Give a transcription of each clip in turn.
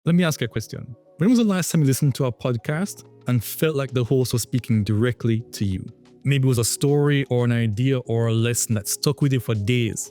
Let me ask you a question. When was the last time you listened to a podcast and felt like the host was speaking directly to you? Maybe it was a story or an idea or a lesson that stuck with you for days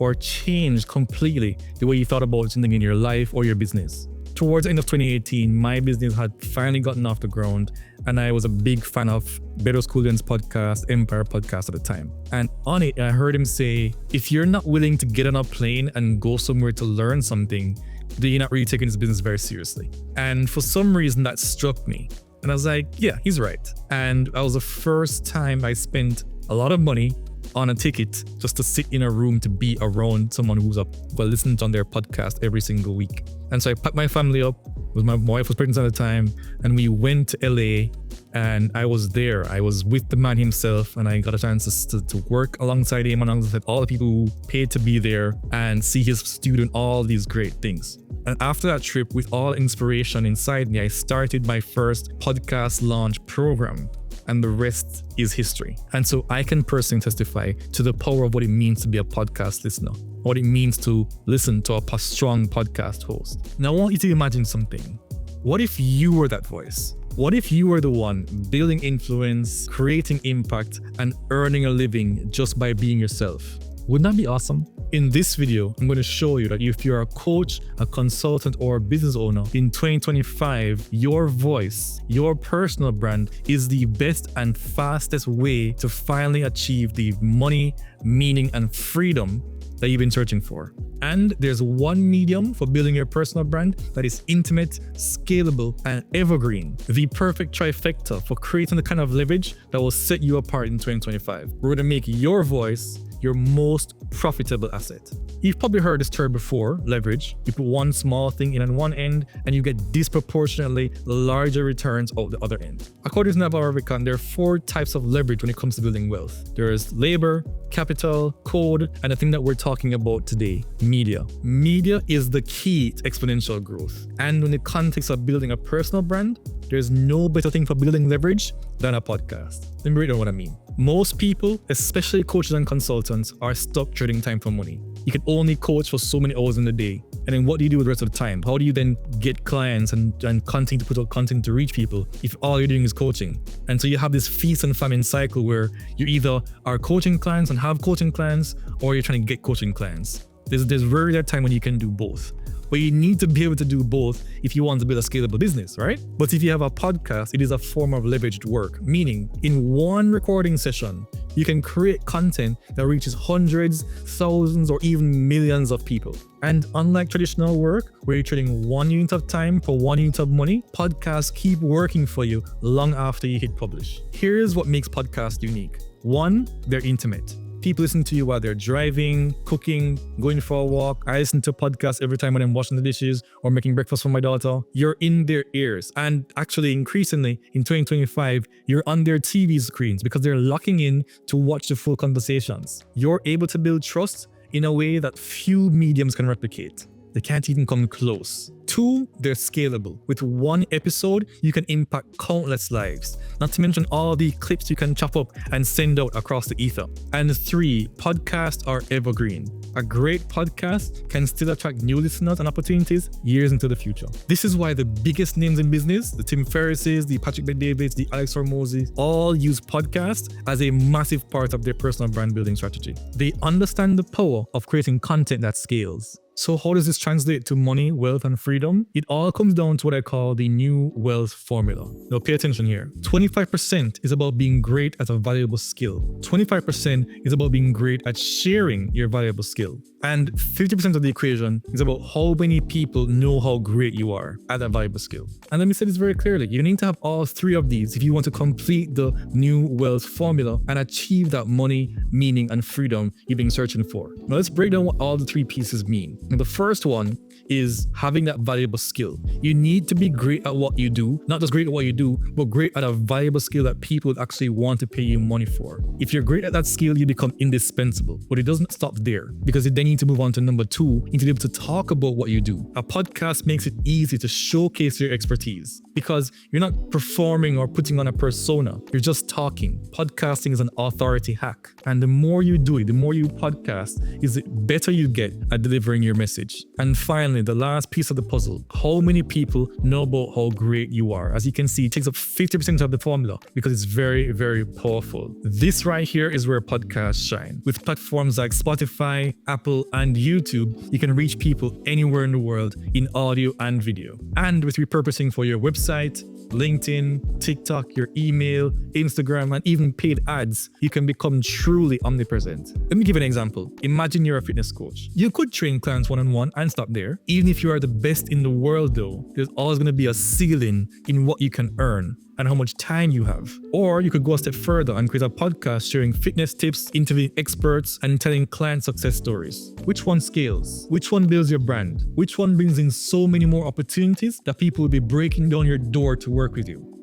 or changed completely the way you thought about something in your life or your business. Towards the end of 2018, my business had finally gotten off the ground, and I was a big fan of Better Schoolian's podcast, Empire podcast at the time. And on it, I heard him say, if you're not willing to get on a plane and go somewhere to learn something, then you're not really taking this business very seriously. And for some reason, that struck me. And I was like, yeah, he's right. And that was the first time I spent a lot of money on a ticket just to sit in a room to be around someone who's listening to on their podcast every single week. And so I packed my family up. My wife was pregnant at the time, and we went to LA, and I was there. I was with the man himself, and I got a chance to work alongside him and alongside all the people who paid to be there and see his student, all these great things. And after that trip, with all inspiration inside me, I started my first podcast launch program. And the rest is history. And so I can personally testify to the power of what it means to be a podcast listener, what it means to listen to a strong podcast host. Now, I want you to imagine something. What if you were that voice? What if you were the one building influence, creating impact, and earning a living just by being yourself? Wouldn't that be awesome? In this video, I'm going to show you that if you're a coach, a consultant, or a business owner, in 2025, your voice, your personal brand is the best and fastest way to finally achieve the money, meaning, and freedom that you've been searching for. And there's one medium for building your personal brand that is intimate, scalable, and evergreen. The perfect trifecta for creating the kind of leverage that will set you apart in 2025. We're going to make your voice your most profitable asset. You've probably heard this term before, leverage. You put one small thing in on one end and you get disproportionately larger returns out the other end. According to Navarro Ravikant, there are 4 types of leverage when it comes to building wealth. There's labor, capital, code, and the thing that we're talking about today, media. Media is the key to exponential growth. And in the context of building a personal brand, there's no better thing for building leverage than a podcast. Let me break down what I mean. Most people, especially coaches and consultants, are stuck trading time for money. You can only coach for so many hours in the day. And then what do you do with the rest of the time? How do you then get clients and content to put out content to reach people if all you're doing is coaching? And so you have this feast and famine cycle where you either are coaching clients and have coaching clients, or you're trying to get coaching clients. There's very rare time when you can do both. But you need to be able to do both if you want to build a scalable business, right? But if you have a podcast, it is a form of leveraged work, meaning in one recording session, you can create content that reaches hundreds, thousands, or even millions of people. And unlike traditional work, where you're trading 1 unit of time for 1 unit of money, podcasts keep working for you long after you hit publish. Here's what makes podcasts unique. 1, they're intimate. People listen to you while they're driving, cooking, going for a walk. I listen to podcasts every time when I'm washing the dishes or making breakfast for my daughter. You're in their ears. And actually, increasingly, in 2025, you're on their TV screens because they're locking in to watch the full conversations. You're able to build trust in a way that few mediums can replicate. They can't even come close. 2, they're scalable. With one episode, you can impact countless lives, not to mention all the clips you can chop up and send out across the ether. And 3, podcasts are evergreen. A great podcast can still attract new listeners and opportunities years into the future. This is why the biggest names in business, the Tim Ferrisses, the Patrick Bet-Davids, the Alex Hormozzi, all use podcasts as a massive part of their personal brand building strategy. They understand the power of creating content that scales. So how does this translate to money, wealth, and freedom? It all comes down to what I call the new wealth formula. Now pay attention here. 25% is about being great at a valuable skill. 25% is about being great at sharing your valuable skill. And 50% of the equation is about how many people know how great you are at that valuable skill. And let me say this very clearly. You need to have all 3 of these if you want to complete the new wealth formula and achieve that money, meaning, and freedom you've been searching for. Now let's break down what all the 3 pieces mean. And the first one is having that valuable skill. You need to be great at what you do, not just great at what you do, but great at a valuable skill that people would actually want to pay you money for. If you're great at that skill, you become indispensable. But it doesn't stop there, because you then need to move on to number 2. You need to be able to talk about what you do. A podcast makes it easy to showcase your expertise. because you're not performing or putting on a persona. You're just talking. Podcasting is an authority hack. And the more you do it, the more you podcast, is the better you get at delivering your message. And finally, the last piece of the puzzle, how many people know about how great you are? As you can see, it takes up 50% of the formula because it's very, very powerful. This right here is where podcasts shine. With platforms like Spotify, Apple, and YouTube, you can reach people anywhere in the world in audio and video. And with repurposing for your website, LinkedIn, TikTok, your email, Instagram, and even paid ads, you can become truly omnipresent. Let me give an example. Imagine you're a fitness coach. You could train clients one-on-one and stop there. Even if you are the best in the world though, there's always going to be a ceiling in what you can earn and how much time you have. Or you could go a step further and create a podcast sharing fitness tips, interviewing experts, and telling client success stories. Which one scales? Which one builds your brand? Which one brings in so many more opportunities that people will be breaking down your door to work with you?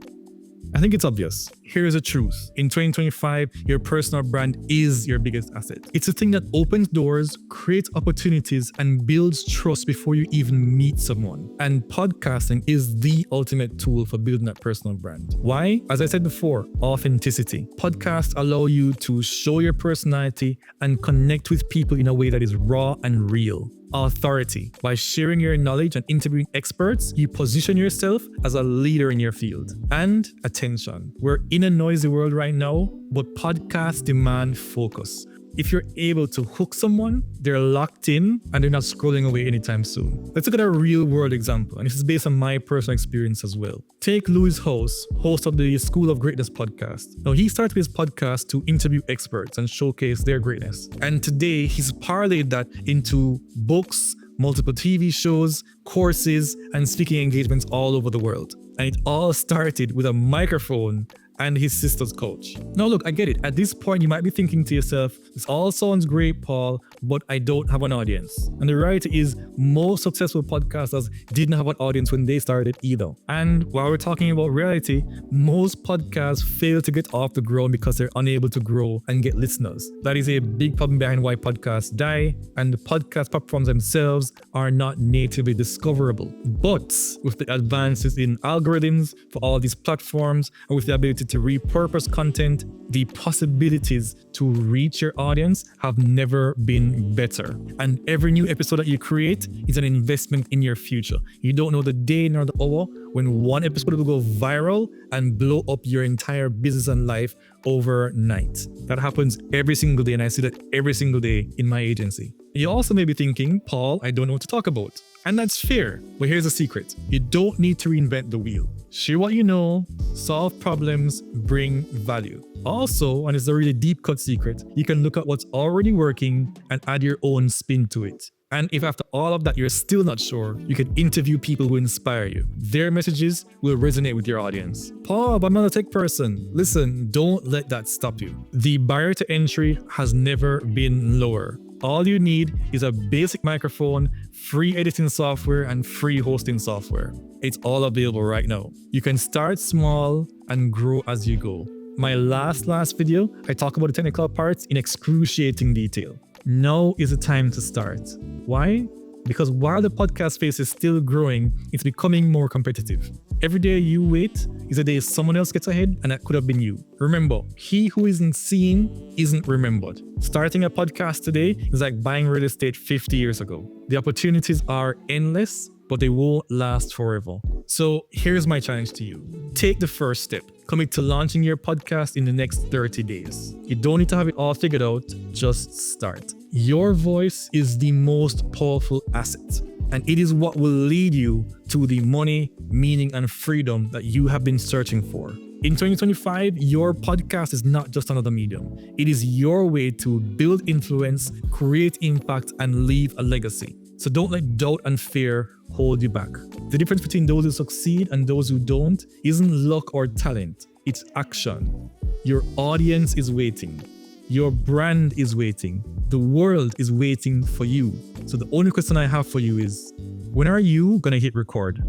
I think it's obvious. Here's the truth. In 2025, your personal brand is your biggest asset. It's a thing that opens doors, creates opportunities, and builds trust before you even meet someone. And podcasting is the ultimate tool for building that personal brand. Why? As I said before, authenticity. Podcasts allow you to show your personality and connect with people in a way that is raw and real. Authority. By sharing your knowledge and interviewing experts, you position yourself as a leader in your field. And attention. We're in a noisy world right now, but podcasts demand focus. If you're able to hook someone, they're locked in and they're not scrolling away anytime soon. Let's look at a real world example, and this is based on my personal experience as well. Take Louis House, host of the School of Greatness podcast. Now, he started his podcast to interview experts and showcase their greatness. And today, he's parlayed that into books, multiple TV shows, courses, and speaking engagements all over the world. And it all started with a microphone and his sister's couch. Now look, I get it. At this point, you might be thinking to yourself, this all sounds great, Paul, but I don't have an audience. And the reality is, most successful podcasters didn't have an audience when they started either. And while we're talking about reality, most podcasts fail to get off the ground because they're unable to grow and get listeners. That is a big problem behind why podcasts die, and the podcast platforms themselves are not natively discoverable. But with the advances in algorithms for all these platforms, and with the ability to repurpose content, the possibilities to reach your audience have never been better. And every new episode that you create is an investment in your future. You don't know the day nor the hour when one episode will go viral and blow up your entire business and life overnight. That happens every single day, and I see that every single day in my agency. You also may be thinking, Paul, I don't know what to talk about. And that's fair, but here's the secret. You don't need to reinvent the wheel. Share what you know, solve problems, bring value. Also, and it's a really deep cut secret, you can look at what's already working and add your own spin to it. And if after all of that you're still not sure, you can interview people who inspire you. Their messages will resonate with your audience. Paul, but I'm not a tech person. Listen, don't let that stop you. The barrier to entry has never been lower. All you need is a basic microphone, free editing software, and free hosting software. It's all available right now. You can start small and grow as you go. My last video, I talk about the technical parts in excruciating detail. Now is the time to start. Why? Because while the podcast space is still growing, it's becoming more competitive. Every day you wait is a day someone else gets ahead, and that could have been you. Remember, he who isn't seen isn't remembered. Starting a podcast today is like buying real estate 50 years ago. The opportunities are endless, but they won't last forever. So here's my challenge to you. Take the first step. Commit to launching your podcast in the next 30 days. You don't need to have it all figured out, just start. Your voice is the most powerful asset, and it is what will lead you to the money, meaning, and freedom that you have been searching for. In 2025, your podcast is not just another medium. It is your way to build influence, create impact, and leave a legacy. So don't let doubt and fear hold you back. The difference between those who succeed and those who don't isn't luck or talent, it's action. Your audience is waiting. Your brand is waiting. The world is waiting for you. So the only question I have for you is, when are you gonna hit record?